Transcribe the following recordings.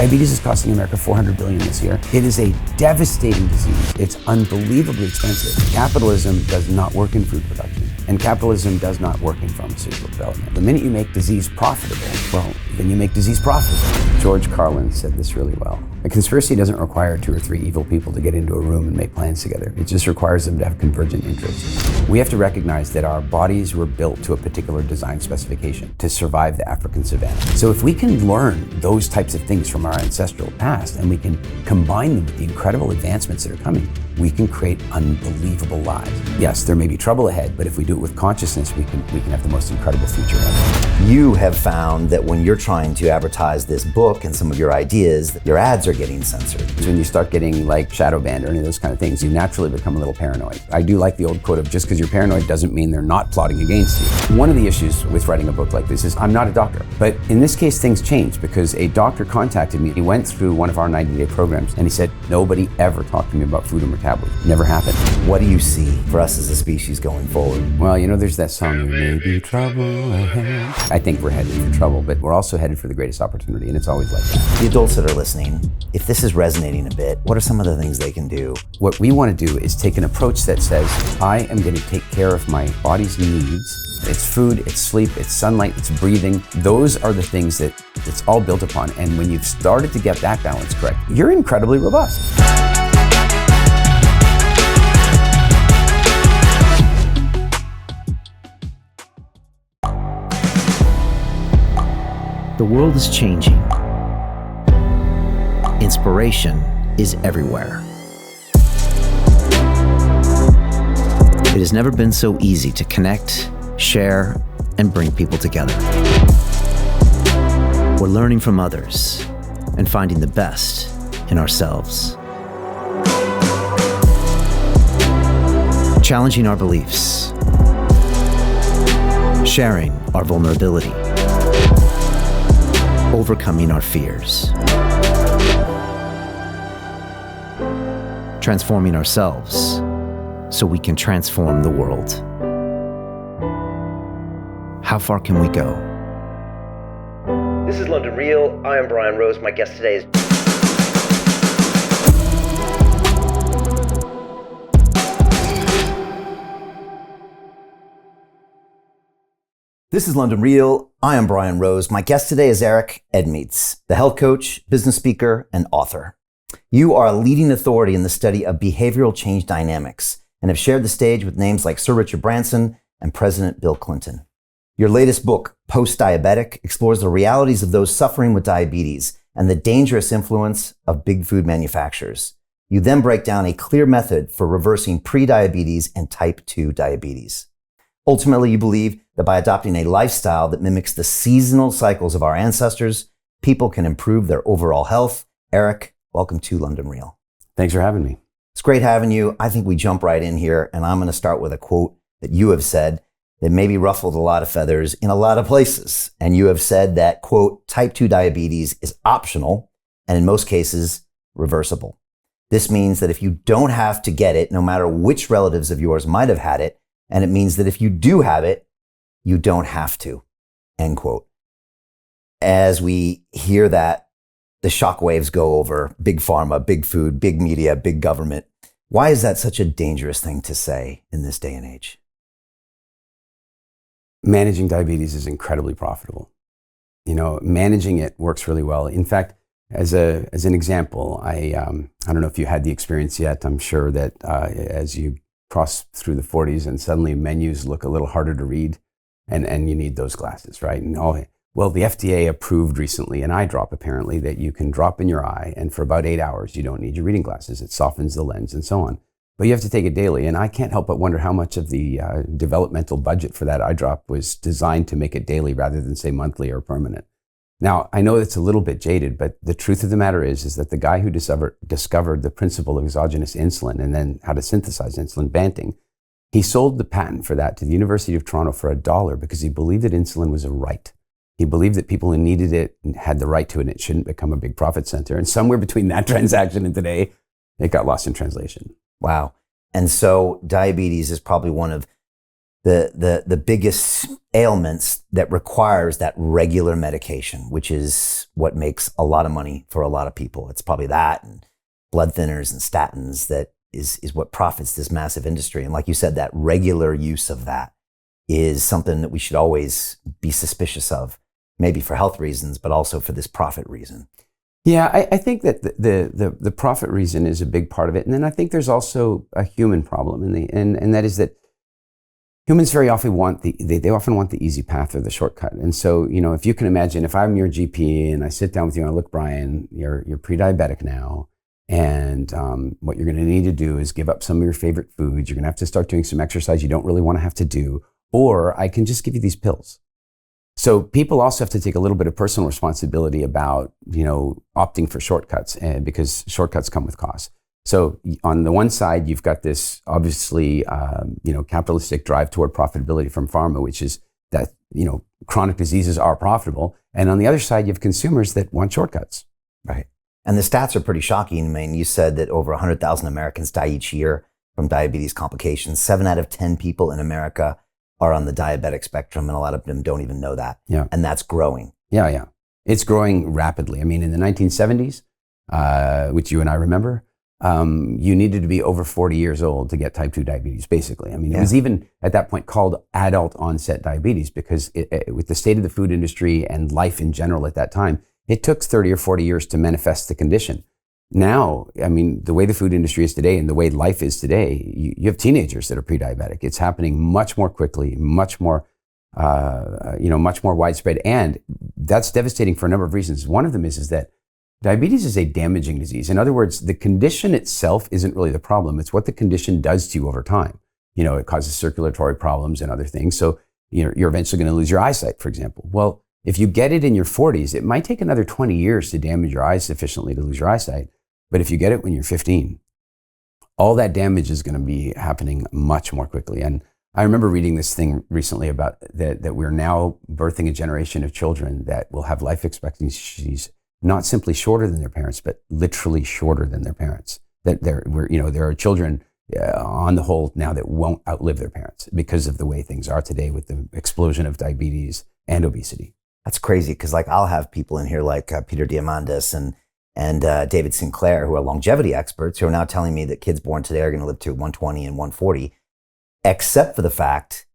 Diabetes is costing America $400 billion this year. It is a devastating disease. It's unbelievably expensive. Capitalism does not work in food production, and capitalism does not work in pharmaceutical development. The minute you make disease profitable, well, then you make disease profitable. George Carlin said this really well. A conspiracy doesn't require 2 or 3 evil people to get into a room and make plans together. It just requires them to have convergent interests. We have to recognize that our bodies were built to a particular design specification to survive the African savanna. So if we can learn those types of things from our ancestral past and we can combine them with the incredible advancements that are coming, we can create unbelievable lives. Yes, there may be trouble ahead, but if we do it with consciousness, we can have the most incredible future ever. You have found that when you're trying to advertise this book and some of your ideas, your ads are getting censored. When you start getting like shadow banned or any of those kind of things, you naturally become a little paranoid. I do like the old quote of just because you're paranoid doesn't mean they're not plotting against you. One of the issues with writing a book like this is I'm not a doctor, but in this case things changed because a doctor contacted me. He went through one of our 90-day programs and he said, nobody ever talked to me about food and metabolism. Never happened. What do you see for us as a species going forward? Well, you know, there's that song, there may be trouble ahead. I think we're headed for trouble, but we're also headed for the greatest opportunity, and it's always like that. The adults that are listening, if this is resonating a bit, what are some of the things they can do? What we want to do is take an approach that says, I am going to take care of my body's needs. It's food, it's sleep, it's sunlight, it's breathing. Those are the things that it's all built upon. And when you've started to get that balance correct, you're incredibly robust. The world is changing. Inspiration is everywhere. It has never been so easy to connect, share, and bring people together. We're learning from others and finding the best in ourselves. Challenging our beliefs. Sharing our vulnerability. Overcoming our fears. Transforming ourselves so we can transform the world. How far can we go? This is London Real. I am Brian Rose. My guest today is... This is London Real. I am Brian Rose. My guest today is Edmeades, the health coach, business speaker, and author. You are a leading authority in the study of behavioral change dynamics and have shared the stage with names like Sir Richard Branson and President Bill Clinton. Your latest book, Post-Diabetic, explores the realities of those suffering with diabetes and the dangerous influence of big food manufacturers. You then break down a clear method for reversing pre-diabetes and type 2 diabetes. Ultimately, you believe that by adopting a lifestyle that mimics the seasonal cycles of our ancestors, people can improve their overall health. Eric, welcome to London Real. Thanks for having me. It's great having you. I think we jump right in here, and I'm going to start with a quote that you have said that maybe ruffled a lot of feathers in a lot of places. And you have said that, quote, type 2 diabetes is optional and in most cases reversible. This means that if you don't have to get it, no matter which relatives of yours might have had it, and it means that if you do have it, you don't have to, end quote. As we hear that, the shockwaves go over big pharma, big food, big media, big government. Why is that such a dangerous thing to say in this day and age? Managing diabetes is incredibly profitable. You know, managing it works really well. In fact, as an example, I don't know if you had the experience yet. I'm sure that as you cross through the 40s and suddenly menus look a little harder to read, and you need those glasses, right? And well, the FDA approved recently an eye drop, apparently, that you can drop in your eye, and for about 8 hours, you don't need your reading glasses. It softens the lens and so on. But you have to take it daily, and I can't help but wonder how much of the developmental budget for that eye drop was designed to make it daily rather than, say, monthly or permanent. Now, I know it's a little bit jaded, but the truth of the matter is that the guy who discovered the principle of exogenous insulin and then how to synthesize insulin, Banting, he sold the patent for that to the University of Toronto for $1 because he believed that insulin was a right. He believed that people who needed it had the right to it and it shouldn't become a big profit center. And somewhere between that transaction and today, it got lost in translation. Wow. And so diabetes is probably one of the biggest ailments that requires that regular medication, which is what makes a lot of money for a lot of people. It's probably that and blood thinners and statins that is what profits this massive industry. And like you said, that regular use of that is something that we should always be suspicious of, maybe for health reasons, but also for this profit reason. Yeah, I think that the profit reason is a big part of it. And then I think there's also a human problem, and that is that humans very often want they often want the easy path or the shortcut. And so, if you can imagine, if I'm your GP and I sit down with you and I look, Brian, you're pre-diabetic now, and what you're going to need to do is give up some of your favorite foods. You're going to have to start doing some exercise you don't really want to have to do, or I can just give you these pills. So people also have to take a little bit of personal responsibility about, opting for shortcuts, because shortcuts come with costs. So on the one side, you've got this obviously, capitalistic drive toward profitability from pharma, which is that, chronic diseases are profitable. And on the other side, you have consumers that want shortcuts. Right. And the stats are pretty shocking. I mean, you said that over 100,000 Americans die each year from diabetes complications. 7 out of 10 people in America are on the diabetic spectrum, and a lot of them don't even know that. Yeah. And that's growing. Yeah. It's growing rapidly. I mean, in the 1970s, which you and I remember, you needed to be over 40 years old to get type 2 diabetes, basically. I mean, it was even at that point called adult onset diabetes because with the state of the food industry and life in general at that time, it took 30 or 40 years to manifest the condition. Now, I mean, the way the food industry is today and the way life is today, you have teenagers that are pre-diabetic. It's happening much more quickly, much more widespread. And that's devastating for a number of reasons. One of them is that diabetes is a damaging disease. In other words, the condition itself isn't really the problem. It's what the condition does to you over time. It causes circulatory problems and other things. So, you're eventually going to lose your eyesight, for example. Well, if you get it in your 40s, it might take another 20 years to damage your eyes sufficiently to lose your eyesight. But if you get it when you're 15, all that damage is going to be happening much more quickly. And I remember reading this thing recently about that we're now birthing a generation of children that will have life expectancies not simply shorter than their parents, but literally shorter than their parents. That there are children on the whole now that won't outlive their parents because of the way things are today with the explosion of diabetes and obesity. That's crazy because I'll have people in here like Peter Diamandis and David Sinclair, who are longevity experts, who are now telling me that kids born today are going to live to 120 and 140, except for the fact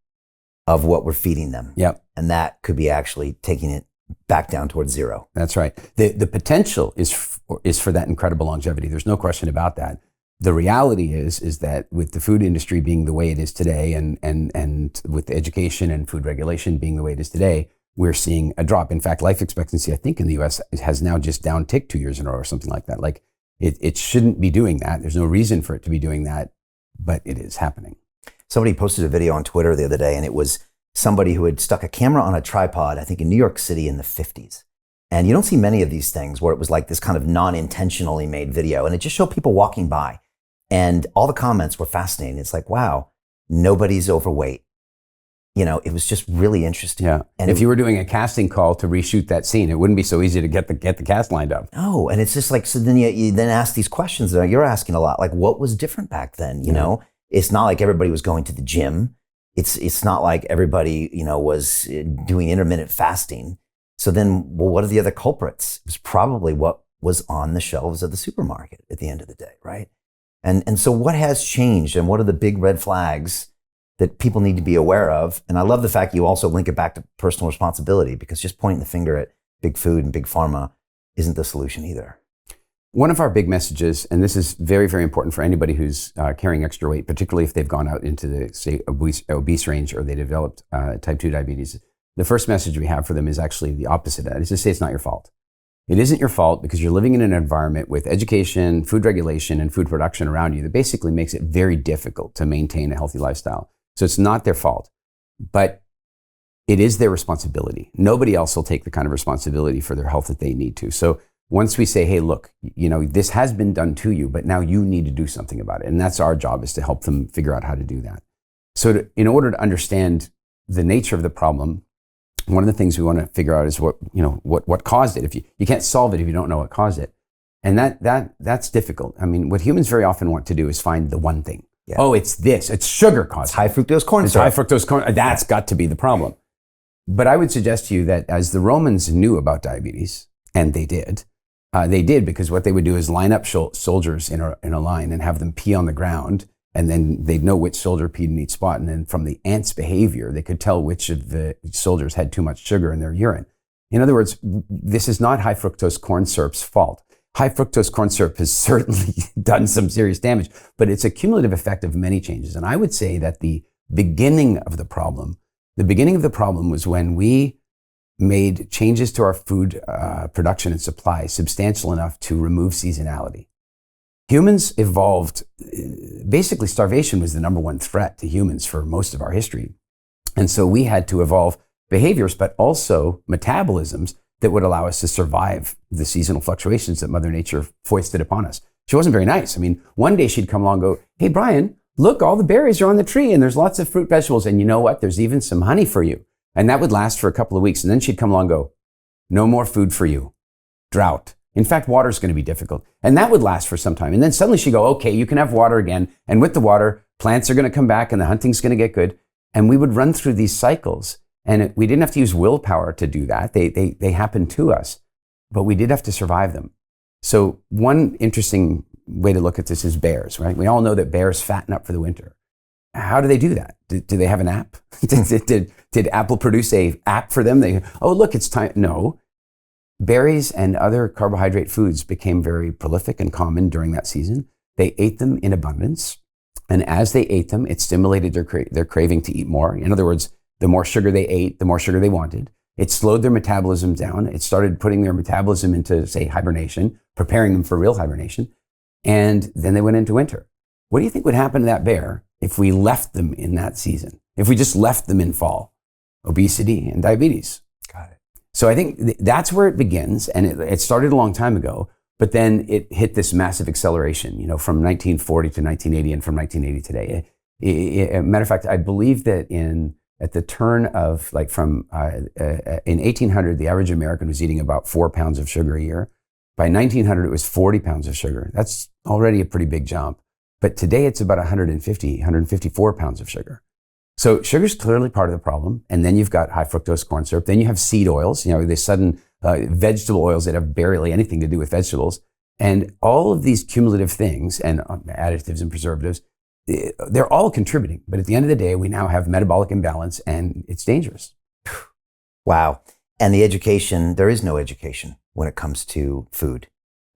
of what we're feeding them. Yep. And that could be actually taking it back down towards zero. That's right. The potential is for that incredible longevity. There's no question about that. The reality is that with the food industry being the way it is today, and with the education and food regulation being the way it is today, we're seeing a drop. In fact, life expectancy, I think in the US has now just downticked 2 years in a row or something like that. Like it shouldn't be doing that. There's no reason for it to be doing that, but it is happening. Somebody posted a video on Twitter the other day, and it was somebody who had stuck a camera on a tripod, I think in New York City in the 50s. And you don't see many of these things where it was like this kind of non-intentionally made video. And it just showed people walking by. And all the comments were fascinating. It's like, wow, nobody's overweight. It was just really interesting. Yeah. And if you were doing a casting call to reshoot that scene, it wouldn't be so easy to get the cast lined up. No, and it's just like, so then you then ask these questions that you're asking a lot, like what was different back then? You know, it's not like everybody was going to the gym. It's not like everybody, was doing intermittent fasting. So then, well, what are the other culprits? It was probably what was on the shelves of the supermarket at the end of the day, right? And so what has changed, and what are the big red flags that people need to be aware of? And I love the fact you also link it back to personal responsibility, because just pointing the finger at big food and big pharma isn't the solution either. One of our big messages, and this is very, very important for anybody who's carrying extra weight, particularly if they've gone out into the, say, obese range or they developed type 2 diabetes, the first message we have for them is actually the opposite of that. It's to say it's not your fault. It isn't your fault because you're living in an environment with education, food regulation, and food production around you that basically makes it very difficult to maintain a healthy lifestyle. So it's not their fault, but it is their responsibility. Nobody else will take the kind of responsibility for their health that they need to. So once we say, hey, look, this has been done to you, but now you need to do something about it. And that's our job, is to help them figure out how to do that. So in order to understand the nature of the problem, one of the things we want to figure out is what caused it. If you can't solve it if you don't know what caused it. And that's difficult. I mean, what humans very often want to do is find the one thing. Yeah. Oh, it's this. It's sugar It's caused. high fructose corn It's syrup. high fructose corn. That's got to be the problem. But I would suggest to you that as the Romans knew about diabetes, and they did because what they would do is line up soldiers in a line and have them pee on the ground, and then they'd know which soldier peed in each spot. And then from the ants' behavior, they could tell which of the soldiers had too much sugar in their urine. In other words, this is not high fructose corn syrup's fault. High fructose corn syrup has certainly done some serious damage, but it's a cumulative effect of many changes. And I would say that the beginning of the problem was when we made changes to our food production and supply substantial enough to remove seasonality. Humans evolved, basically starvation was the number one threat to humans for most of our history. And so we had to evolve behaviors, but also metabolisms that would allow us to survive the seasonal fluctuations that Mother Nature foisted upon us. She wasn't very nice. I mean, one day she'd come along and go, "Hey, Brian, look, all the berries are on the tree and there's lots of fruit, vegetables. And you know what? There's even some honey for you." And that would last for a couple of weeks. And then she'd come along and go, "No more food for you. Drought. In fact, water's going to be difficult." And that would last for some time. And then suddenly she'd go, "Okay, you can have water again. And with the water, plants are going to come back and the hunting's going to get good." And we would run through these cycles. And we didn't have to use willpower to do that. They happened to us, but we did have to survive them. So one interesting way to look at this is bears, right? We all know that bears fatten up for the winter. How do they do that? Do they have an app? Did Apple produce a app for them? Oh, look, it's time. No. Berries and other carbohydrate foods became very prolific and common during that season. They ate them in abundance. And as they ate them, it stimulated their craving to eat more. In other words, the more sugar they ate, the more sugar they wanted. It slowed their metabolism down. It started putting their metabolism into, say, hibernation, preparing them for real hibernation. And then they went into winter. What do you think would happen to that bear if we left them in that season? If we just left them in fall? Obesity and diabetes. Got it. So I think that's where it begins. And it started a long time ago, but then it hit this massive acceleration, from 1940 to 1980 and from 1980 today. Matter of fact, I believe that at the turn of in 1800, the average American was eating about 4 pounds of sugar a year. By 1900, it was 40 pounds of sugar. That's already a pretty big jump. But today it's about 154 pounds of sugar. So sugar is clearly part of the problem. And then you've got high fructose corn syrup. Then you have seed oils, the sudden vegetable oils that have barely anything to do with vegetables. And all of these cumulative things and additives and preservatives, they're all contributing. But at the end of the day, we now have metabolic imbalance and it's dangerous. Wow. And the education, there is no education when it comes to food.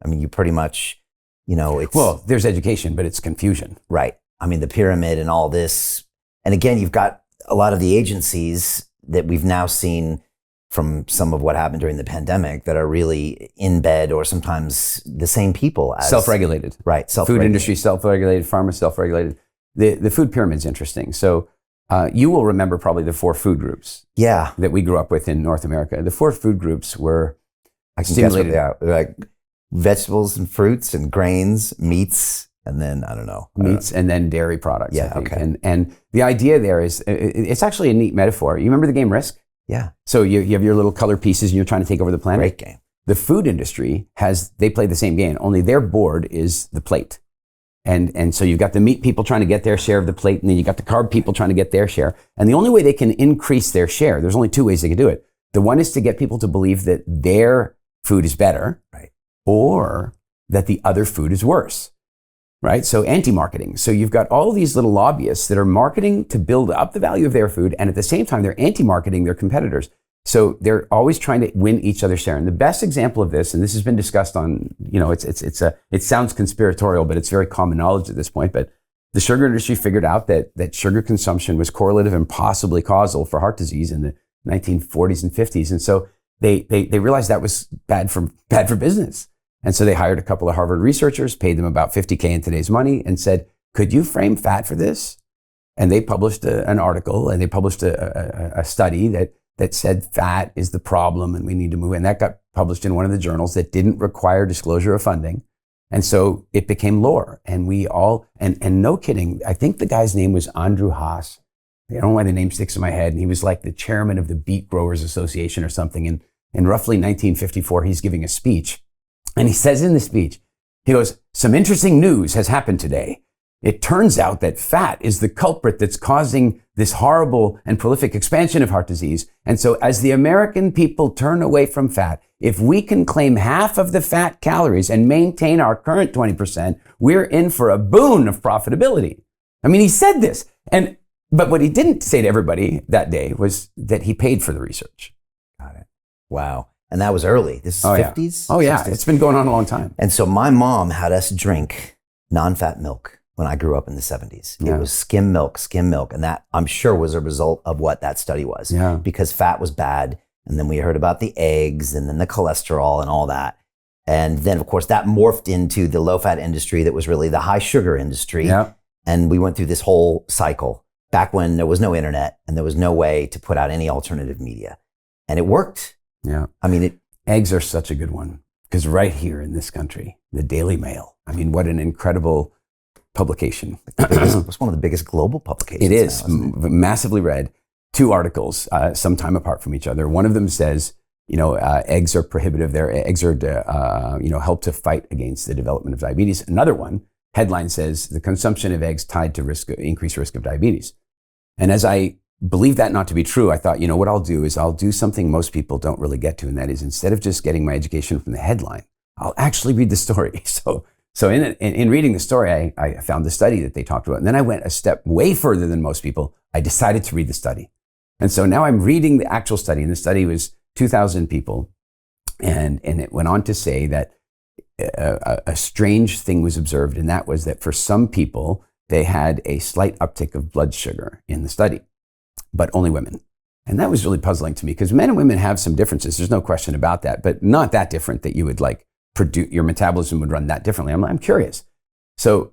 I mean, you pretty much, it's... Well, there's education, but it's confusion. Right. I mean, the pyramid and all this. And again, you've got a lot of the agencies that we've now seen from some of what happened during the pandemic that are really in bed or sometimes the same people as... Self-regulated. Right. Self-regulated. Food industry self-regulated, pharma self-regulated. The food pyramid's interesting. So you will remember probably the 4 food groups that we grew up with in North America. The 4 food groups were stimulated. Guess what they are. Like vegetables and fruits and grains, meats, and then, I don't know. Meats and then dairy products, Yeah, I think. okay. And the idea there is, it's actually a neat metaphor. You remember the game Risk? Yeah. So you have your little color pieces and you're trying to take over the planet. Great game. The food industry they play the same game, only their board is the plate. And so you've got the meat people trying to get their share of the plate, and then you got the carb people trying to get their share. And the only way they can increase their share, there's only 2 ways they can do it. The one is to get people to believe that their food is better, right, or that the other food is worse, right? So anti-marketing. So you've got all these little lobbyists that are marketing to build up the value of their food, and at the same time, they're anti-marketing their competitors. So they're always trying to win each other's share. And the best example of this, and this has been discussed on, it sounds conspiratorial, but it's very common knowledge at this point. But the sugar industry figured out that sugar consumption was correlative and possibly causal for heart disease in the 1940s and 50s. And so they realized that was bad for business. And so they hired a couple of Harvard researchers, paid them about $50K in today's money, and said, "Could you frame fat for this?" And they published an article, and they published a study that said fat is the problem and we need to move. And that got published in one of the journals that didn't require disclosure of funding. And so it became lore. And we all, and no kidding, I think the guy's name was Andrew Haas. I don't know why the name sticks in my head. And he was like the chairman of the Beet Growers Association or something. And in roughly 1954, he's giving a speech. And he says in the speech, he goes, "Some interesting news has happened today. it turns out that fat is the culprit that's causing this horrible and prolific expansion of heart disease. And so as the American people turn away from fat, if we can claim half of the fat calories and maintain our current 20%, we're in for a boon of profitability. I mean, he said this. But what he didn't say to everybody that day was that he paid for the research. Got it. Wow. And that was early. This is 50s? Oh, yeah. 60s? It's been going on a long time. And so my mom had us drink non-fat milk when I grew up in the 70s. Yeah. It was skim milk. And that, I'm sure, was a result of what that study was. Yeah. Because fat was bad. And then we heard about the eggs and then the cholesterol and all that. And then, of course, that morphed into the low-fat industry that was really the high-sugar industry. Yeah. And we went through this whole cycle back when there was no internet and there was no way to put out any alternative media. And it worked. Yeah. I mean, eggs are such a good one because right here in this country, the Daily Mail, I mean, what an incredible publication. It's one of the biggest global publications. It is now, massively read. 2 articles, some time apart from each other. One of them says, eggs are prohibitive. Their eggs are, help to fight against the development of diabetes. Another one, headline says, the consumption of eggs tied to increased risk of diabetes. And as I believe that not to be true, I thought, what I'll do is I'll do something most people don't really get to. And that is, instead of just getting my education from the headline, I'll actually read the story. So in reading the story, I found the study that they talked about. And then I went a step way further than most people. I decided to read the study. And so now I'm reading the actual study. And the study was 2,000 people. And it went on to say that a strange thing was observed. And that was that for some people, they had a slight uptick of blood sugar in the study, but only women. And that was really puzzling to me because men and women have some differences. There's no question about that, but not that different that you would produce, your metabolism would run that differently. I'm curious. So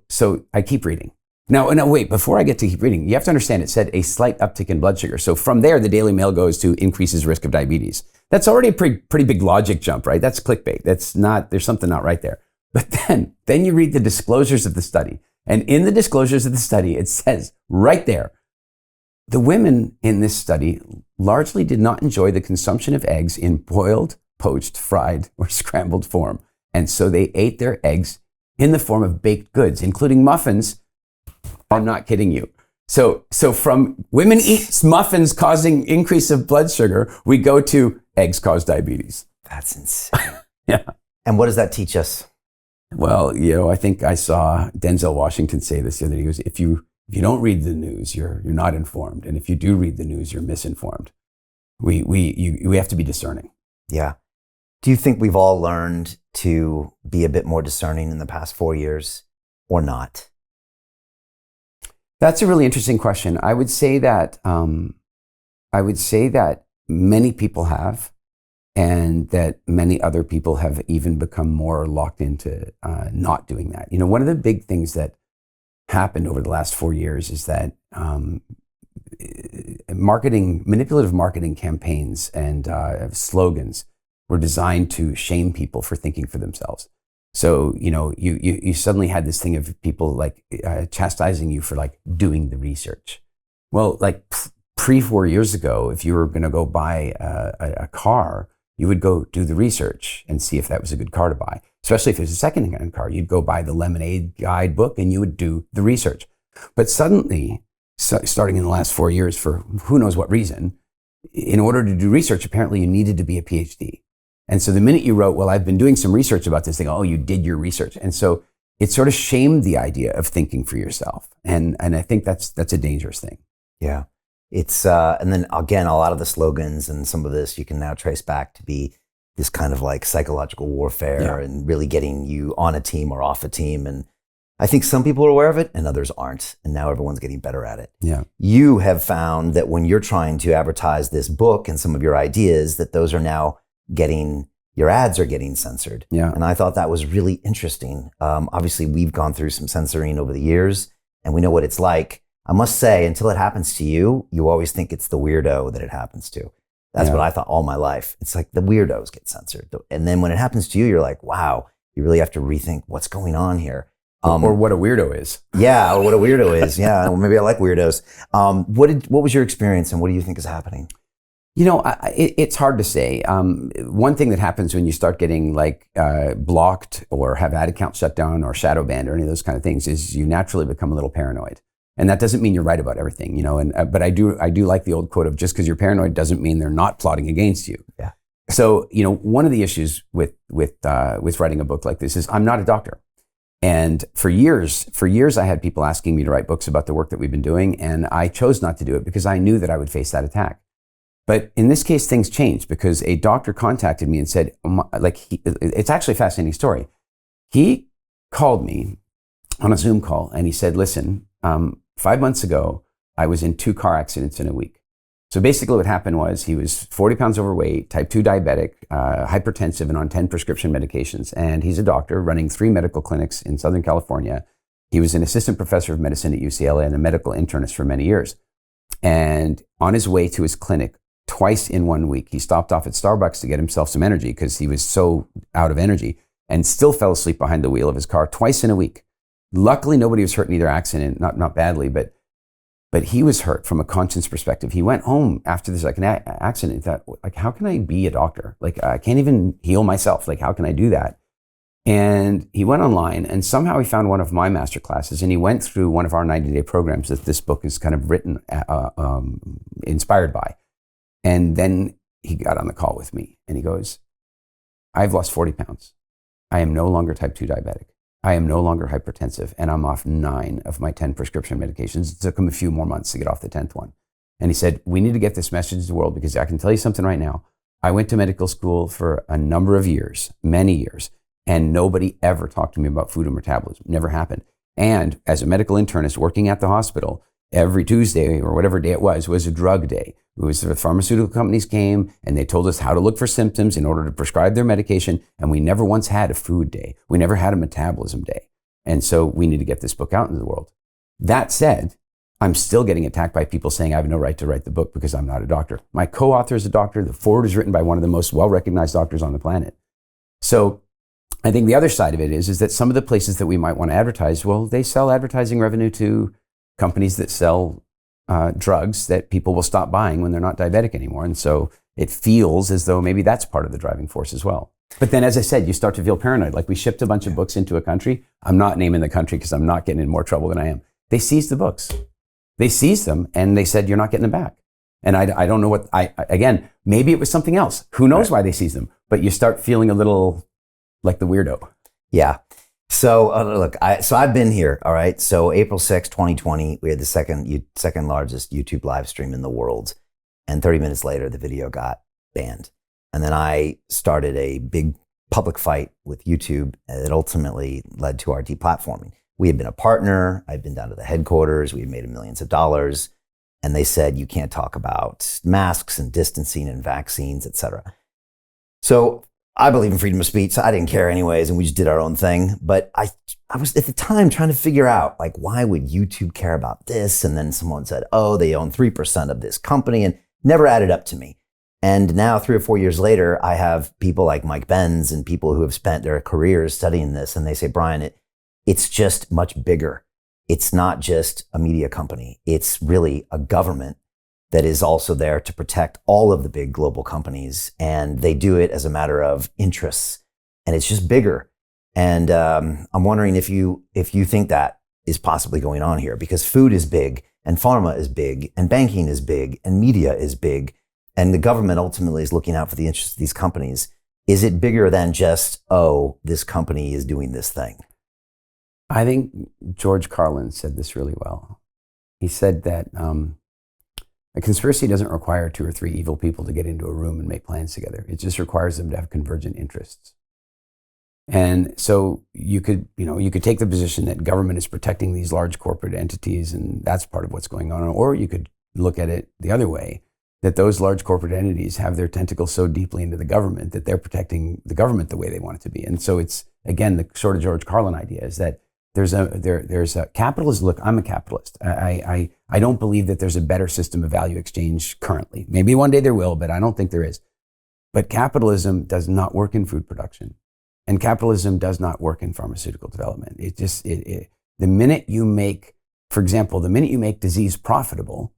I keep reading. Now, wait, before I get to keep reading, you have to understand it said a slight uptick in blood sugar. So from there, the Daily Mail goes to increases risk of diabetes. That's already a pretty big logic jump, right? That's clickbait. There's something not right there. But then you read the disclosures of the study. And in the disclosures of the study, it says right there, the women in this study largely did not enjoy the consumption of eggs in boiled, poached, fried, or scrambled form. And so they ate their eggs in the form of baked goods, including muffins. I'm not kidding you. So from women eat muffins causing increase of blood sugar, we go to eggs cause diabetes. That's insane. Yeah. And what does that teach us? Well, I think I saw Denzel Washington say this the other day. He goes, if you don't read the news, you're not informed. And if you do read the news, you're misinformed. We have to be discerning. Yeah. Do you think we've all learned to be a bit more discerning in the past 4 years or not? That's a really interesting question. I would say that many people have, and that many other people have even become more locked into not doing that. One of the big things that happened over the last 4 years is that manipulative marketing campaigns and slogans were designed to shame people for thinking for themselves. So, you suddenly had this thing of people chastising you for doing the research. Well, pre 4 years ago, if you were going to go buy a car, you would go do the research and see if that was a good car to buy. Especially if it was a second-hand car, you'd go buy the Lemonade guidebook and you would do the research. But suddenly, starting in the last 4 years, for who knows what reason, in order to do research, apparently you needed to be a PhD. And so the minute you wrote, well, I've been doing some research about this thing, oh, you did your research. And so it sort of shamed the idea of thinking for yourself. And I think that's a dangerous thing. Yeah. It's, and then again, a lot of the slogans and some of this you can now trace back to be this kind of psychological warfare and really getting you on a team or off a team. And I think some people are aware of it and others aren't. And now everyone's getting better at it. Yeah. You have found that when you're trying to advertise this book and some of your ideas, that those are now your ads are getting censored. Yeah. And I thought that was really interesting. Obviously, we've gone through some censoring over the years and we know what it's like. I must say, until it happens to you, you always think it's the weirdo that it happens to. That's what I thought all my life. It's like the weirdos get censored. And then when it happens to you, you're like, wow, you really have to rethink what's going on here. Or what a weirdo is. Yeah, or what a weirdo is. Yeah, well, maybe I like weirdos. What was your experience and what do you think is happening? It's hard to say. One thing that happens when you start getting blocked or have ad accounts shut down or shadow banned or any of those kind of things is you naturally become a little paranoid. And that doesn't mean you're right about everything, but I do like the old quote of just because you're paranoid doesn't mean they're not plotting against you. Yeah. So, one of the issues with writing a book like this is I'm not a doctor. And for years, I had people asking me to write books about the work that we've been doing. And I chose not to do it because I knew that I would face that attack. But in this case, things changed because a doctor contacted me and said, it's actually a fascinating story. He called me on a Zoom call and he said, listen, 5 months ago, I was in 2 car accidents in a week. So basically what happened was he was 40 pounds overweight, type 2 diabetic, hypertensive, and on 10 prescription medications. And he's a doctor running 3 medical clinics in Southern California. He was an assistant professor of medicine at UCLA and a medical internist for many years. And on his way to his clinic, twice in 1 week, he stopped off at Starbucks to get himself some energy because he was so out of energy and still fell asleep behind the wheel of his car twice in a week. Luckily, nobody was hurt in either accident, not badly, but he was hurt from a conscience perspective. He went home after this accident and thought, how can I be a doctor? I can't even heal myself. How can I do that? And he went online and somehow he found one of my master classes and he went through one of our 90-day programs that this book is kind of written, inspired by. And then he got on the call with me and he goes, I've lost 40 pounds. I am no longer type 2 diabetic. I am no longer hypertensive and I'm off 9 of my 10 prescription medications. It took him a few more months to get off the 10th one. And he said, we need to get this message to the world because I can tell you something right now. I went to medical school for a number of years, many years, and nobody ever talked to me about food and metabolism. Never happened. And as a medical internist working at the hospital, every Tuesday or whatever day it was a drug day. It was the pharmaceutical companies came and they told us how to look for symptoms in order to prescribe their medication. And we never once had a food day. We never had a metabolism day. And so we need to get this book out into the world. That said, I'm still getting attacked by people saying I have no right to write the book because I'm not a doctor. My co-author is a doctor. The foreword is written by one of the most well-recognized doctors on the planet. So I think the other side of it is that some of the places that we might want to advertise, well, they sell advertising revenue to companies that sell drugs that people will stop buying when they're not diabetic anymore. And so it feels as though maybe that's part of the driving force as well. But then, as I said, you start to feel paranoid. We shipped a bunch of books into a country. I'm not naming the country because I'm not getting in more trouble than I am. They seized the books. They seized them and they said, you're not getting them back. And I don't know what, again, maybe it was something else. Who knows why they seized them? But you start feeling a little like the weirdo. Yeah. So I've been here. All right. So April 6, 2020, we had the second largest YouTube live stream in the world. And 30 minutes later, the video got banned. And then I started a big public fight with YouTube that ultimately led to our deplatforming. We had been a partner. I'd been down to the headquarters. We had made millions of dollars. And they said, you can't talk about masks and distancing and vaccines, et cetera. So I believe in freedom of speech, so I didn't care anyways, and we just did our own thing. But I was at the time trying to figure out, why would YouTube care about this? And then someone said, oh, they own 3% of this company, and never added up to me. And now 3 or 4 years later, I have people like Mike Benz and people who have spent their careers studying this, and they say, Brian, it's just much bigger. It's not just a media company. It's really a government that is also there to protect all of the big global companies. And they do it as a matter of interests. And it's just bigger. And I'm wondering if you think that is possibly going on here, because food is big and pharma is big and banking is big and media is big. And the government ultimately is looking out for the interests of these companies. Is it bigger than just, oh, this company is doing this thing? I think George Carlin said this really well. He said that a conspiracy doesn't require 2 or 3 evil people to get into a room and make plans together. It just requires them to have convergent interests. And so you could take the position that government is protecting these large corporate entities and that's part of what's going on. Or you could look at it the other way, that those large corporate entities have their tentacles so deeply into the government that they're protecting the government the way they want it to be. And so it's, again, the sort of George Carlin idea is that there's a capitalist. Look, I'm a capitalist. I don't believe that there's a better system of value exchange currently. Maybe one day there will, but I don't think there is. But capitalism does not work in food production. And capitalism does not work in pharmaceutical development. The minute you make, for example, disease profitable,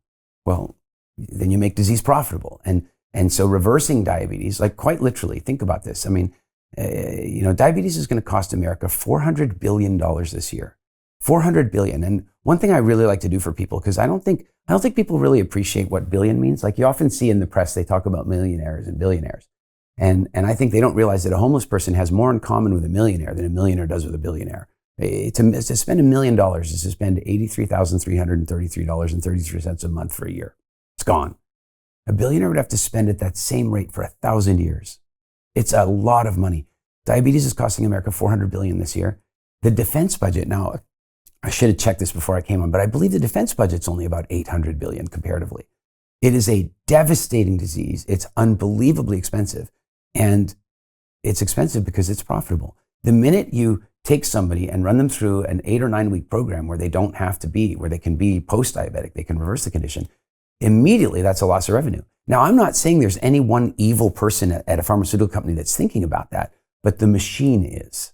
well, then you make disease profitable. And And so reversing diabetes, like quite literally, think about this. I mean, diabetes is going to cost America $400 billion this year. $400 billion. And one thing I really like to do for people, because I don't think people really appreciate what billion means. Like you often see in the press, they talk about millionaires and billionaires. And I think they don't realize that a homeless person has more in common with a millionaire than a millionaire does with a billionaire. To spend $1 million is to spend $83,333.33 a month for a year. It's gone. A billionaire would have to spend at that same rate for 1,000 years. It's a lot of money. Diabetes is costing America $400 billion this year. The defense budget, now, I should have checked this before I came on, but I believe the defense budget's only about $800 billion comparatively. It is a devastating disease. It's unbelievably expensive. And it's expensive because it's profitable. The minute you take somebody and run them through an 8 or 9 week program where they don't have to be, where they can be post-diabetic, they can reverse the condition, immediately that's a loss of revenue. Now, I'm not saying there's any one evil person at a pharmaceutical company that's thinking about that, but the machine is.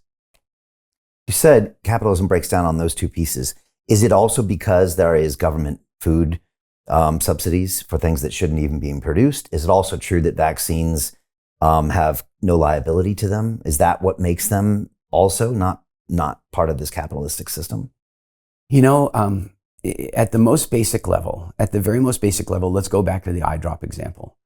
You said capitalism breaks down on those two pieces. Is it also because there is government food subsidies for things that shouldn't even be produced? Is it also true that vaccines have no liability to them? Is that what makes them also not part of this capitalistic system? At the most basic level, at the very most basic level, let's go back to the eye drop example.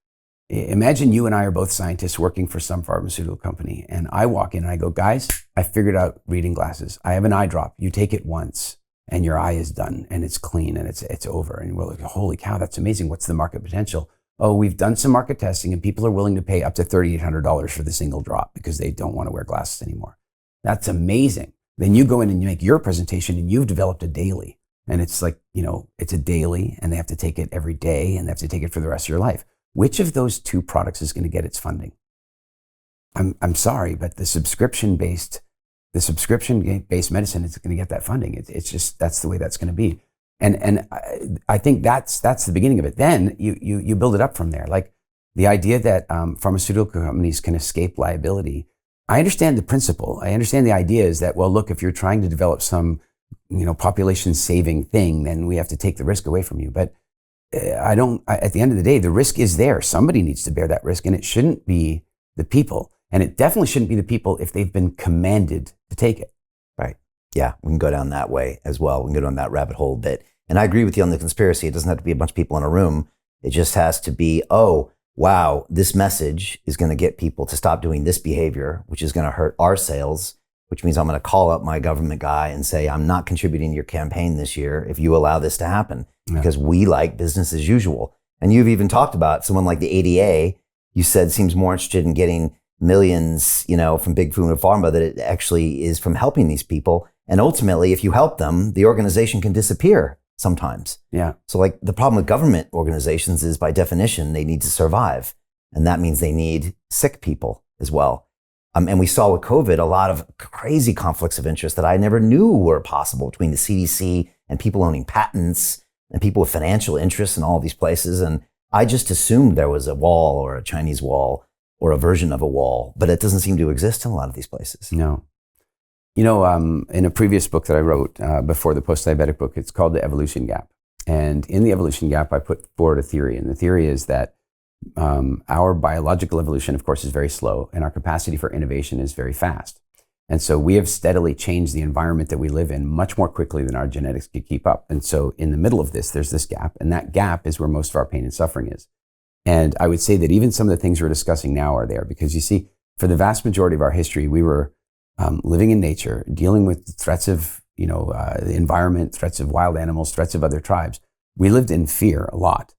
Imagine you and I are both scientists working for some pharmaceutical company, and I walk in and I go, guys, I figured out reading glasses. I have an eye drop. You take it once and your eye is done and it's clean and it's over. And we're like, holy cow, that's amazing. What's the market potential? Oh, we've done some market testing and people are willing to pay up to $3,800 for the single drop because they don't want to wear glasses anymore. That's amazing. Then you go in and you make your presentation and you've developed a daily. And it's like, it's a daily and they have to take it every day and they have to take it for the rest of your life. Which of those two products is going to get its funding? I'm sorry, but the subscription-based medicine is going to get that funding. It's just, that's the way that's going to be. And I think that's the beginning of it. Then you build it up from there. Like the idea that pharmaceutical companies can escape liability. I understand the principle. I understand the idea is that, well, look, if you're trying to develop some population saving thing, then we have to take the risk away from you. But at the end of the day, the risk is there. Somebody needs to bear that risk, and it shouldn't be the people. And it definitely shouldn't be the people if they've been commanded to take it. Right. Yeah, we can go down that way as well. We can go down that rabbit hole a bit. And I agree with you on the conspiracy. It doesn't have to be a bunch of people in a room. It just has to be, oh, wow, this message is going to get people to stop doing this behavior, which is going to hurt our sales, which means I'm going to call up my government guy and say, I'm not contributing to your campaign this year if you allow this to happen, because we like business as usual. And you've even talked about someone like the ADA, you said seems more interested in getting millions, from big food and pharma than it actually is from helping these people. And ultimately, if you help them, the organization can disappear sometimes. Yeah. So like the problem with government organizations is by definition, they need to survive. And that means they need sick people as well. And we saw with COVID, a lot of crazy conflicts of interest that I never knew were possible between the CDC and people owning patents and people with financial interests in all of these places. And I just assumed there was a wall or a Chinese wall or a version of a wall, but it doesn't seem to exist in a lot of these places. No. In a previous book that I wrote before the post-diabetic book, it's called The Evolution Gap. And in The Evolution Gap, I put forward a theory. And the theory is that our biological evolution, of course, is very slow, and our capacity for innovation is very fast. And so we have steadily changed the environment that we live in much more quickly than our genetics could keep up. And so in the middle of this, there's this gap, and that gap is where most of our pain and suffering is. And I would say that even some of the things we're discussing now are there, because you see, for the vast majority of our history, we were living in nature, dealing with threats of the environment, threats of wild animals, threats of other tribes. We lived in fear a lot.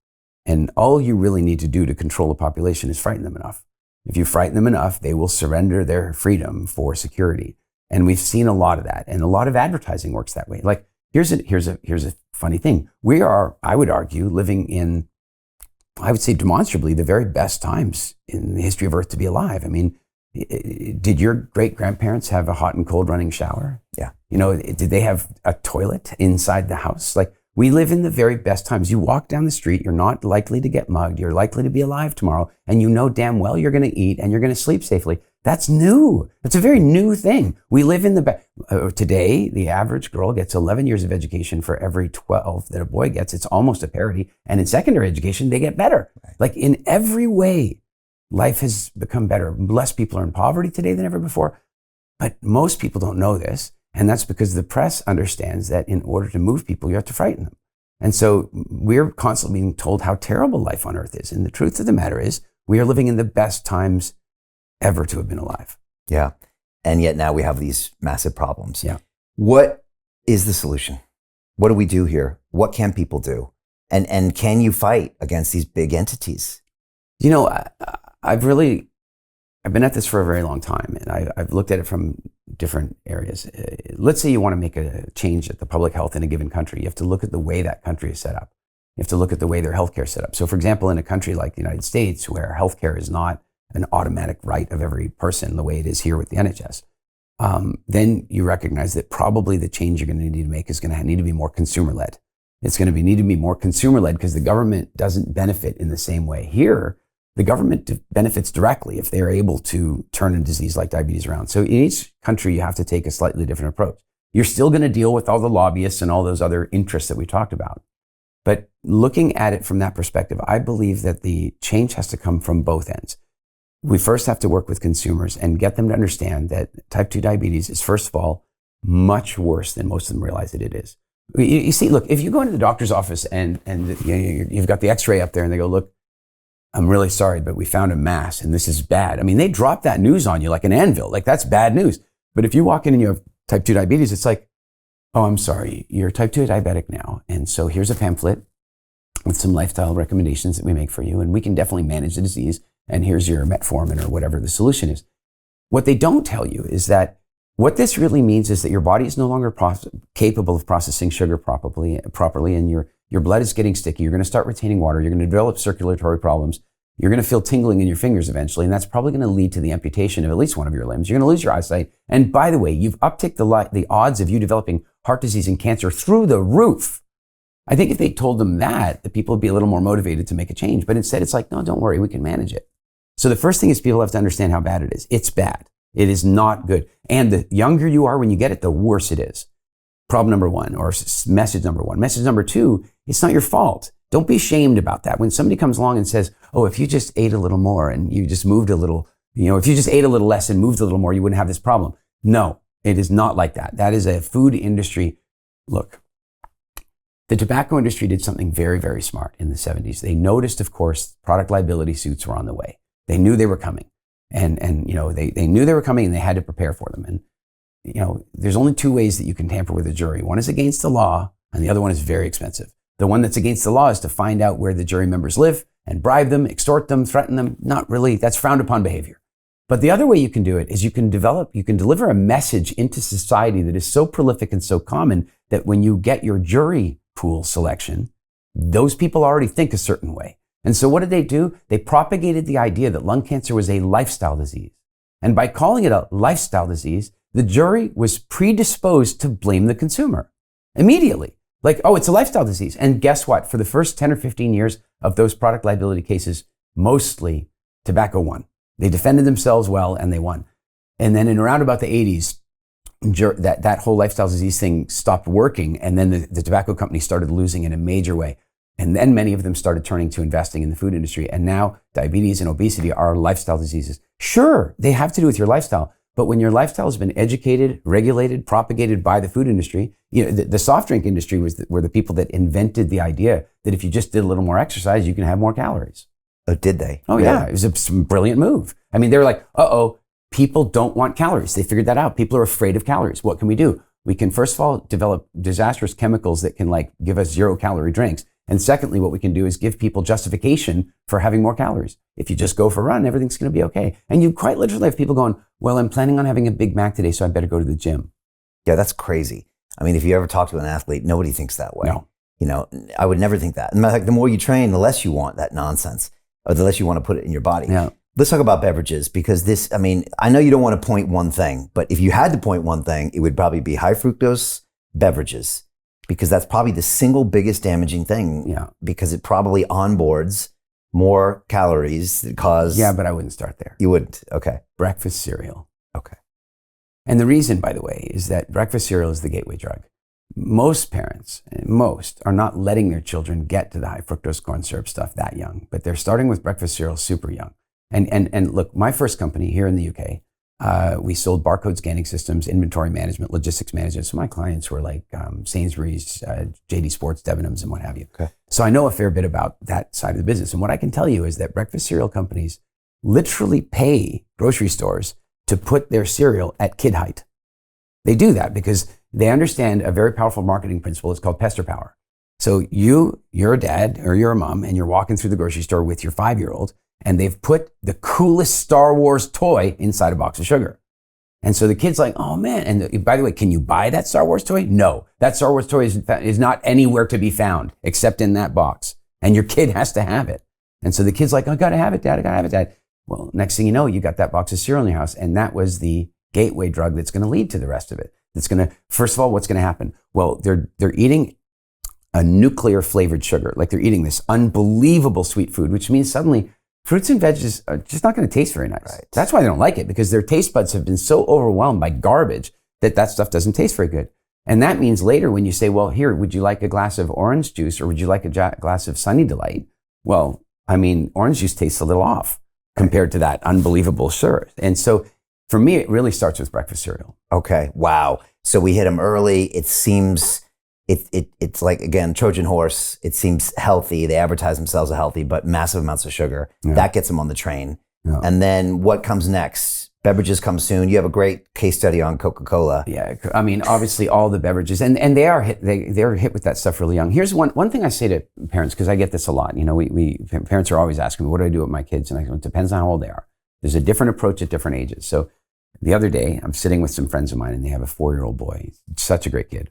And all you really need to do to control a population is frighten them enough. If you frighten them enough, they will surrender their freedom for security. And we've seen a lot of that. And a lot of advertising works that way. Like, here's a funny thing. We are, I would argue, living in, I would say demonstrably, the very best times in the history of Earth to be alive. I mean, did your great-grandparents have a hot and cold running shower? Yeah. Did they have a toilet inside the house? Like, we live in the very best times. You walk down the street, you're not likely to get mugged, you're likely to be alive tomorrow, and you know damn well you're going to eat and you're going to sleep safely. That's new. That's a very new thing. We live in today, the average girl gets 11 years of education for every 12 that a boy gets. It's almost a parity. And in secondary education, they get better. Right. Like in every way, life has become better. Less people are in poverty today than ever before. But most people don't know this. And that's because the press understands that in order to move people, you have to frighten them. And so we're constantly being told how terrible life on earth is. And the truth of the matter is, we are living in the best times ever to have been alive. Yeah. And yet now we have these massive problems. Yeah. What is the solution? What do we do here? What can people do? And can you fight against these big entities? You know, I've been at this for a very long time, and I've looked at it from different areas. Let's say you want to make a change at the public health in a given country. You have to look at the way that country is set up. You have to look at the way their healthcare is set up. So for example, in a country like the United States, where healthcare is not an automatic right of every person the way it is here with the NHS, then you recognize that probably the change you're going to need to make is going to need to be more consumer-led. It's going to need to be more consumer-led because the government doesn't benefit in the same way. Here, the government benefits directly if they're able to turn a disease like diabetes around. So in each country, you have to take a slightly different approach. You're still going to deal with all the lobbyists and all those other interests that we talked about. But looking at it from that perspective, I believe that the change has to come from both ends. We first have to work with consumers and get them to understand that type 2 diabetes is, first of all, much worse than most of them realize that it is. You see, look, if you go into the doctor's office and you've got the x-ray up there and they go, look, I'm really sorry, but we found a mass and this is bad. I mean, they drop that news on you like an anvil. Like, that's bad news. But if you walk in and you have type 2 diabetes, it's like, oh, I'm sorry, you're type 2 diabetic now. And so here's a pamphlet with some lifestyle recommendations that we make for you. And we can definitely manage the disease. And here's your metformin or whatever the solution is. What they don't tell you is that what this really means is that your body is no longer capable of processing sugar properly, and your blood is getting sticky. You're going to start retaining water. You're going to develop circulatory problems. You're going to feel tingling in your fingers eventually, and that's probably going to lead to the amputation of at least one of your limbs. You're going to lose your eyesight. And by the way, you've upticked the odds of you developing heart disease and cancer through the roof. I think if they told them that, the people would be a little more motivated to make a change. But instead, it's like, no, don't worry, we can manage it. So the first thing is people have to understand how bad it is. It's bad. It is not good. And the younger you are when you get it, the worse it is. Problem number one, or message number one. Message number two, it's not your fault. Don't be shamed about that. When somebody comes along and says, oh, if you just ate a little more and you just moved a little, if you just ate a little less and moved a little more, you wouldn't have this problem. No, it is not like that. That is a food industry. Look, the tobacco industry did something very, very smart in the 70s. They noticed, of course, product liability suits were on the way. They knew they were coming. And they knew they were coming and they had to prepare for them. And, there's only two ways that you can tamper with a jury. One is against the law and the other one is very expensive. The one that's against the law is to find out where the jury members live and bribe them, extort them, threaten them. Not really, that's frowned upon behavior. But the other way you can do it is you can deliver a message into society that is so prolific and so common that when you get your jury pool selection, those people already think a certain way. And so what did they do? They propagated the idea that lung cancer was a lifestyle disease. And by calling it a lifestyle disease, the jury was predisposed to blame the consumer immediately. Like, oh, it's a lifestyle disease. And guess what? For the first 10 or 15 years of those product liability cases, mostly tobacco won. They defended themselves well and they won. And then in around about the 80s, that whole lifestyle disease thing stopped working. And then the tobacco company started losing in a major way. And then many of them started turning to investing in the food industry. And now diabetes and obesity are lifestyle diseases. Sure, they have to do with your lifestyle. But when your lifestyle has been educated, regulated, propagated by the food industry, the soft drink industry were the people that invented the idea that if you just did a little more exercise, you can have more calories. Oh, did they? Oh, yeah. It was a brilliant move. I mean, they were like, people don't want calories. They figured that out. People are afraid of calories. What can we do? We can, first of all, develop disastrous chemicals that can give us 0-calorie drinks. And secondly, what we can do is give people justification for having more calories. If you just go for a run, everything's going to be okay. And you quite literally have people going, well, I'm planning on having a Big Mac today, so I better go to the gym. Yeah, that's crazy. I mean, if you ever talk to an athlete, nobody thinks that way. No. I would never think that. In fact, the more you train, the less you want that nonsense, or the less you want to put it in your body. Yeah. Let's talk about beverages, because I know you don't want to point one thing, but if you had to point one thing, it would probably be high fructose beverages, because that's probably the single biggest damaging thing. Yeah. Because it probably onboards more calories that cause... Yeah, but I wouldn't start there. You wouldn't? Okay. Breakfast cereal. Okay. And the reason, by the way, is that breakfast cereal is the gateway drug. Most parents, are not letting their children get to the high fructose corn syrup stuff that young, but they're starting with breakfast cereal super young. And look, my first company here in the UK, we sold barcode scanning systems, inventory management, logistics management. So my clients were like Sainsbury's, JD Sports, Debenhams, and what have you. Okay. So I know a fair bit about that side of the business. And what I can tell you is that breakfast cereal companies literally pay grocery stores to put their cereal at kid height. They do that because they understand a very powerful marketing principle. It's called pester power. So you're a dad or you're a mom and you're walking through the grocery store with your 5-year-old and they've put the coolest Star Wars toy inside a box of sugar. And so the kid's like, oh man. And by the way, can you buy that Star Wars toy? No, that Star Wars toy is not anywhere to be found except in that box. And your kid has to have it. And so the kid's like, I gotta have it, Dad. I gotta have it, Dad. Well, next thing you know, you got that box of cereal in your house. And that was the gateway drug that's going to lead to the rest of it. That's going to, first of all, what's going to happen? Well, they're eating a nuclear flavored sugar. Like they're eating this unbelievable sweet food, which means suddenly fruits and veggies are just not going to taste very nice. Right. That's why they don't like it, because their taste buds have been so overwhelmed by garbage that stuff doesn't taste very good. And that means later when you say, well, here, would you like a glass of orange juice or would you like a glass of Sunny Delight? Well, I mean, orange juice tastes a little off compared to that unbelievable sugar. And so for me, it really starts with breakfast cereal. Okay. Wow. So we hit them early. It seems it's like, again, Trojan horse. It seems healthy. They advertise themselves as healthy, but massive amounts of sugar. Yeah. That gets them on the train. Yeah. And then what comes next? Beverages come soon. You have a great case study on Coca-Cola. Yeah. I mean, obviously all the beverages and they're hit with that stuff really young. Here's one thing I say to parents, because I get this a lot. You know, we parents are always asking me, what do I do with my kids? And I go, it depends on how old they are. There's a different approach at different ages. So the other day, I'm sitting with some friends of mine and they have a 4-year-old boy. He's such a great kid.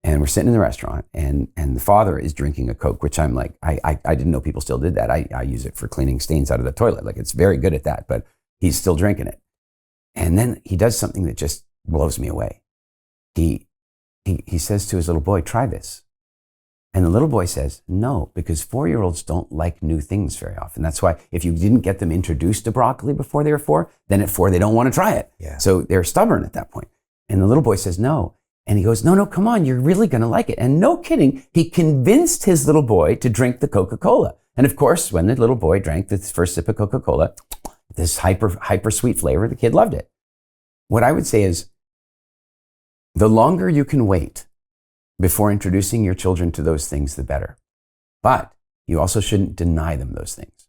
And we're sitting in the restaurant and the father is drinking a Coke, which I'm like, I didn't know people still did that. I use it for cleaning stains out of the toilet. Like it's very good at that, but he's still drinking it. And then he does something that just blows me away. He says to his little boy, try this. And the little boy says, no, because 4-year-olds don't like new things very often. That's why if you didn't get them introduced to broccoli before they were 4, then at 4, they don't want to try it. Yeah. So they're stubborn at that point. And the little boy says, no. And he goes, no, come on, you're really going to like it. And no kidding, he convinced his little boy to drink the Coca-Cola. And of course, when the little boy drank the first sip of Coca-Cola, this hyper sweet flavor, the kid loved it. What I would say is, the longer you can wait before introducing your children to those things, the better. But you also shouldn't deny them those things.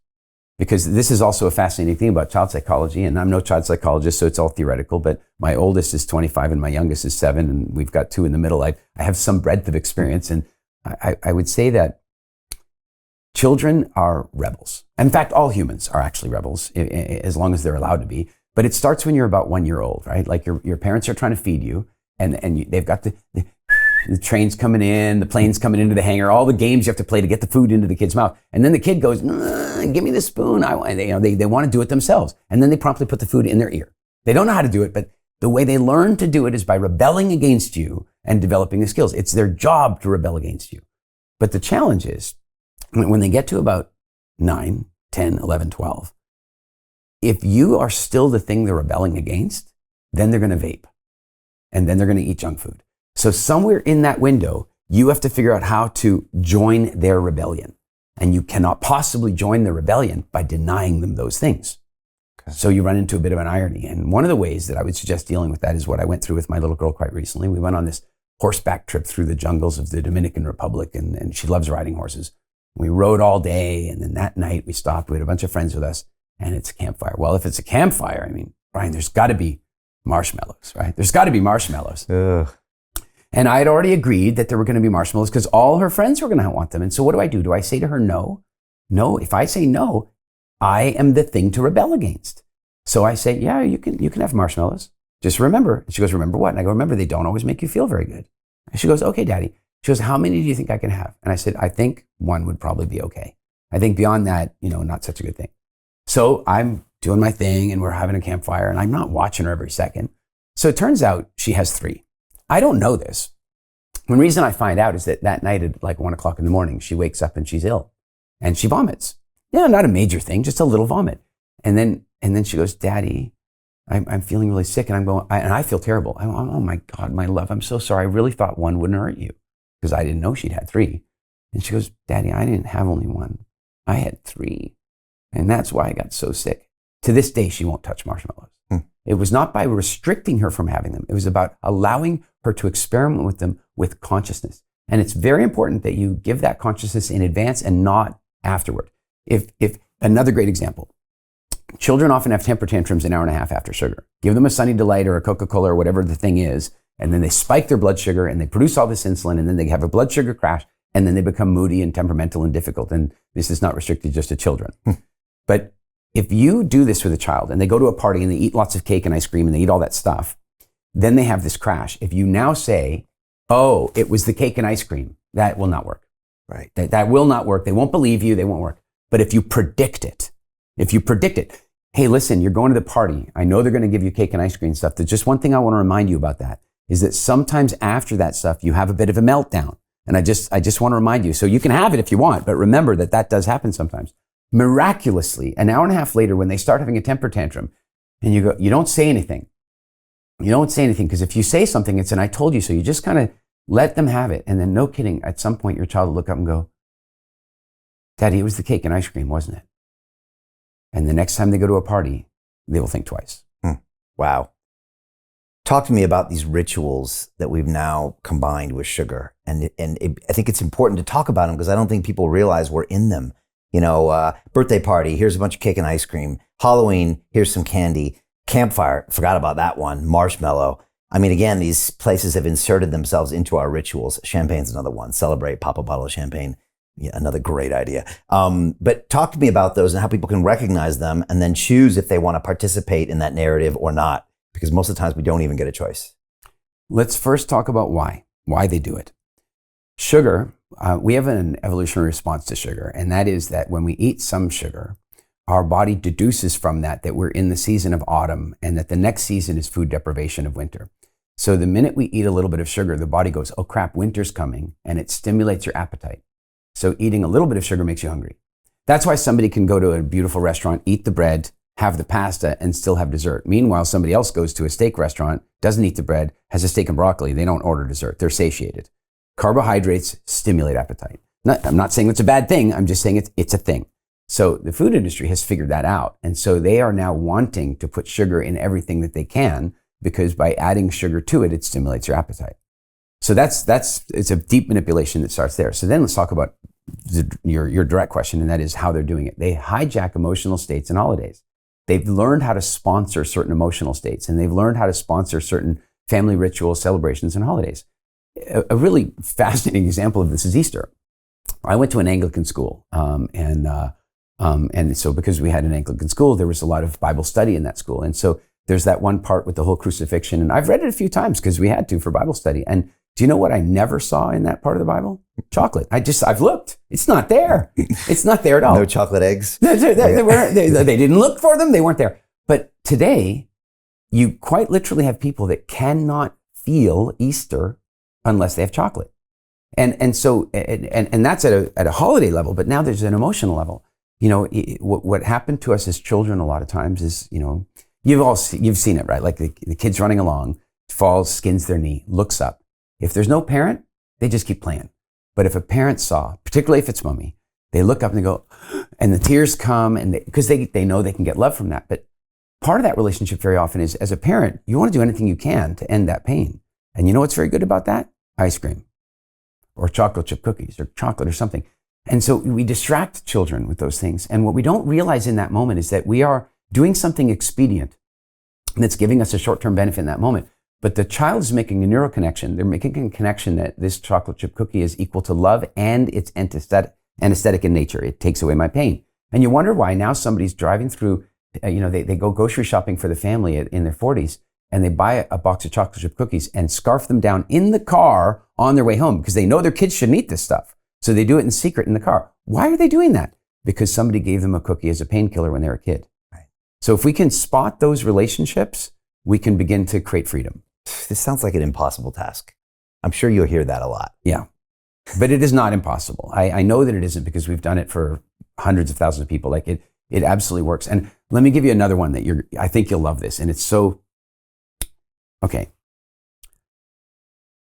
Because this is also a fascinating thing about child psychology, and I'm no child psychologist, so it's all theoretical, but my oldest is 25 and my youngest is 7, and we've got 2 in the middle. I have some breadth of experience, and I would say that children are rebels. In fact, all humans are actually rebels, as long as they're allowed to be. But it starts when you're about 1 year old, right? Like your parents are trying to feed you, and they've got the train's coming in, the plane's coming into the hangar, all the games you have to play to get the food into the kid's mouth. And then the kid goes, give me the spoon. They want to do it themselves. And then they promptly put the food in their ear. They don't know how to do it, but the way they learn to do it is by rebelling against you and developing the skills. It's their job to rebel against you. But the challenge is, when they get to about 9, 10, 11, 12, if you are still the thing they're rebelling against, then they're going to vape. And then they're going to eat junk food. So somewhere in that window, you have to figure out how to join their rebellion. And you cannot possibly join the rebellion by denying them those things. Okay. So you run into a bit of an irony. And one of the ways that I would suggest dealing with that is what I went through with my little girl quite recently. We went on this horseback trip through the jungles of the Dominican Republic, and she loves riding horses. We rode all day, and then that night we stopped. We had a bunch of friends with us, and it's a campfire. Well, if it's a campfire, I mean, Brian, there's got to be marshmallows, right? There's got to be marshmallows. Ugh. And I had already agreed that there were going to be marshmallows because all her friends were going to want them. And so what do? Do I say to her, no? No. If I say no, I am the thing to rebel against. So I say, yeah, you can have marshmallows. Just remember. And she goes, remember what? And I go, remember, they don't always make you feel very good. And she goes, okay, Daddy. She goes, how many do you think I can have? And I said, I think 1 would probably be okay. I think beyond that, not such a good thing. So I'm doing my thing and we're having a campfire and I'm not watching her every second. So it turns out she has 3. I don't know this. The reason I find out is that night at like 1 o'clock in the morning, she wakes up and she's ill and she vomits. Yeah, not a major thing, just a little vomit. And then she goes, Daddy, I'm feeling really sick. And I feel terrible. Oh my God, my love, I'm so sorry. I really thought one wouldn't hurt you because I didn't know she'd had 3. And she goes, Daddy, I didn't have only 1. I had 3. And that's why I got so sick. To this day, she won't touch marshmallows. It was not by restricting her from having them. It was about allowing her to experiment with them with consciousness. And it's very important that you give that consciousness in advance and not afterward. If another great example, children often have temper tantrums an hour and a half after sugar. Give them a Sunny Delight or a Coca-Cola or whatever the thing is, and then they spike their blood sugar and they produce all this insulin, and then they have a blood sugar crash, and then they become moody and temperamental and difficult. And this is not restricted just to children. But if you do this with a child and they go to a party and they eat lots of cake and ice cream and they eat all that stuff, then they have this crash. If you now say, oh, it was the cake and ice cream, that will not work. Right. That will not work. They won't believe you. They won't work. But if you predict it, hey, listen, you're going to the party. I know they're going to give you cake and ice cream and stuff. There's just one thing I want to remind you about that is that sometimes after that stuff, you have a bit of a meltdown. And I just want to remind you. So you can have it if you want, but remember that does happen sometimes. Miraculously, an hour and a half later, when they start having a temper tantrum, and you don't say anything. You don't say anything because if you say something, it's an I told you so. You just kind of let them have it. And then no kidding, at some point your child will look up and go, Daddy, it was the cake and ice cream, wasn't it? And the next time they go to a party, they will think twice. Wow. Talk to me about these rituals that we've now combined with sugar. I think it's important to talk about them because I don't think people realize we're in them. Birthday party, here's a bunch of cake and ice cream. Halloween, here's some candy. Campfire, forgot about that one. Marshmallow. I mean, again, these places have inserted themselves into our rituals. Champagne's another one. Celebrate, pop a bottle of champagne. Yeah, another great idea. But talk to me about those and how people can recognize them and then choose if they want to participate in that narrative or not. Because most of the times we don't even get a choice. Let's first talk about why they do it. Sugar, we have an evolutionary response to sugar, and that is that when we eat some sugar, our body deduces from that we're in the season of autumn and that the next season is food deprivation of winter. So the minute we eat a little bit of sugar, the body goes, oh crap, winter's coming, and it stimulates your appetite. So eating a little bit of sugar makes you hungry. That's why somebody can go to a beautiful restaurant, eat the bread, have the pasta, and still have dessert. Meanwhile, somebody else goes to a steak restaurant, doesn't eat the bread, has a steak and broccoli. They don't order dessert. They're satiated. Carbohydrates stimulate appetite. I'm not saying it's a bad thing. I'm just saying it's a thing. So the food industry has figured that out. And so they are now wanting to put sugar in everything that they can because by adding sugar to it, it stimulates your appetite. So it's a deep manipulation that starts there. So then let's talk about your direct question, and that is how they're doing it. They hijack emotional states and holidays. They've learned how to sponsor certain emotional states, and they've learned how to sponsor certain family rituals, celebrations, and holidays. A really fascinating example of this is Easter. I went to an Anglican school, and so because we had an Anglican school, there was a lot of Bible study in that school. And so there's that one part with the whole crucifixion, and I've read it a few times because we had to for Bible study. And do you know what I never saw in that part of the Bible? Chocolate. I've looked. It's not there. It's not there at all. No chocolate eggs? They didn't look for them. They weren't there. But today, you quite literally have people that cannot feel Easter unless they have chocolate. And so that's at a holiday level, but now there's an emotional level. What happened to us as children a lot of times is, you've seen it, right? Like the kid's running along, falls, skins their knee, looks up. If there's no parent, they just keep playing. But if a parent saw, particularly if it's mommy, they look up and they go, and the tears come, and because they know they can get love from that. But part of that relationship very often is, as a parent, you want to do anything you can to end that pain. And you know what's very good about that? Ice cream or chocolate chip cookies or chocolate or something. And so we distract children with those things. And what we don't realize in that moment is that we are doing something expedient that's giving us a short-term benefit in that moment. But the child is making a neural connection. They're making a connection that this chocolate chip cookie is equal to love and it's anesthetic in nature. It takes away my pain. And you wonder why now somebody's driving through, they go grocery shopping for the family in their 40s and they buy a box of chocolate chip cookies and scarf them down in the car on their way home because they know their kids shouldn't eat this stuff. So they do it in secret in the car. Why are they doing that? Because somebody gave them a cookie as a painkiller when they were a kid. Right. So if we can spot those relationships, we can begin to create freedom. This sounds like an impossible task. I'm sure you'll hear that a lot. Yeah, but it is not impossible. I know that it isn't because we've done it for hundreds of thousands of people. Like it absolutely works. And let me give you another one that I think you'll love this. And it's so, okay.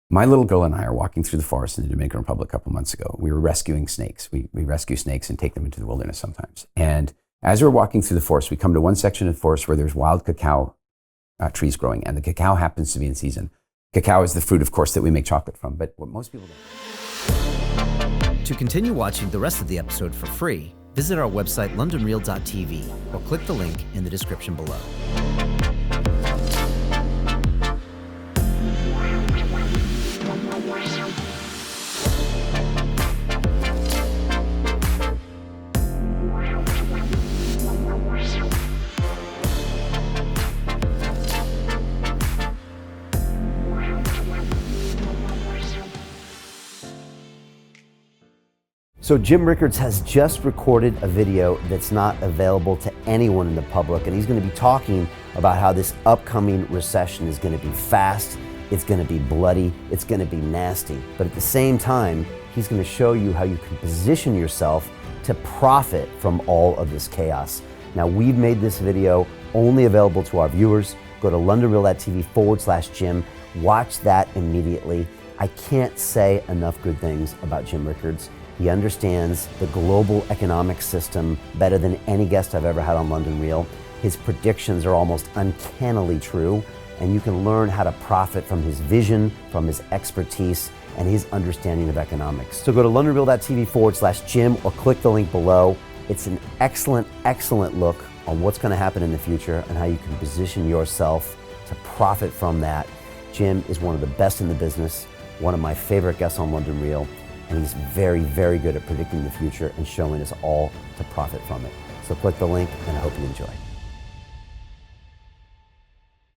My little girl and I are walking through the forest in the Dominican Republic a couple months ago. We were rescuing snakes. We rescue snakes and take them into the wilderness sometimes. And as we're walking through the forest, we come to one section of the forest where there's wild cacao trees growing, and the cacao happens to be in season. Cacao is the fruit, of course, that we make chocolate from, but what most people don't. To continue watching the rest of the episode for free, visit our website londonreal.tv or click the link in the description below. So Jim Rickards has just recorded a video that's not available to anyone in the public, and he's going to be talking about how this upcoming recession is going to be fast, it's going to be bloody, it's going to be nasty. But at the same time, he's going to show you how you can position yourself to profit from all of this chaos. Now, we've made this video only available to our viewers. Go to londonreal.tv/Jim. Watch that immediately. I can't say enough good things about Jim Rickards. He understands the global economic system better than any guest I've ever had on London Real. His predictions are almost uncannily true, and you can learn how to profit from his vision, from his expertise, and his understanding of economics. So go to londonreal.tv/Jim or click the link below. It's an excellent, excellent look on what's going to happen in the future and how you can position yourself to profit from that. Jim is one of the best in the business, one of my favorite guests on London Real. And he's very, very good at predicting the future and showing us all to profit from it. So click the link, and I hope you enjoy.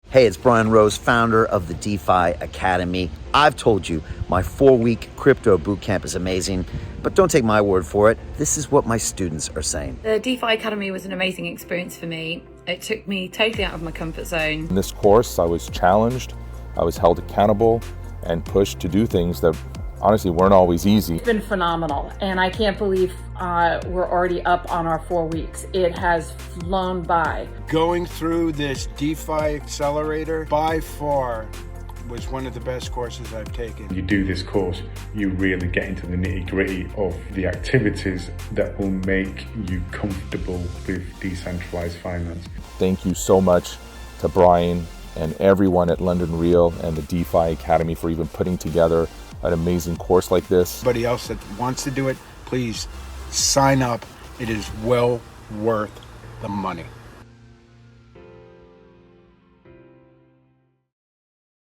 Hey, it's Brian Rose, founder of the DeFi Academy. I've told you my 4-week crypto bootcamp is amazing, but don't take my word for it. This is what my students are saying. The DeFi Academy was an amazing experience for me. It took me totally out of my comfort zone. In this course, I was challenged, I was held accountable, and pushed to do things that honestly weren't always easy. It's been phenomenal, and I can't believe we're already up on our 4 weeks. It has flown by. Going through this DeFi accelerator by far was one of the best courses I've taken. You do this course, you really get into the nitty-gritty of the activities that will make you comfortable with decentralized finance. Thank you so much to Brian and everyone at London Real and the DeFi Academy for even putting together an amazing course like this. Anybody else that wants to do it, please sign up. It is well worth the money.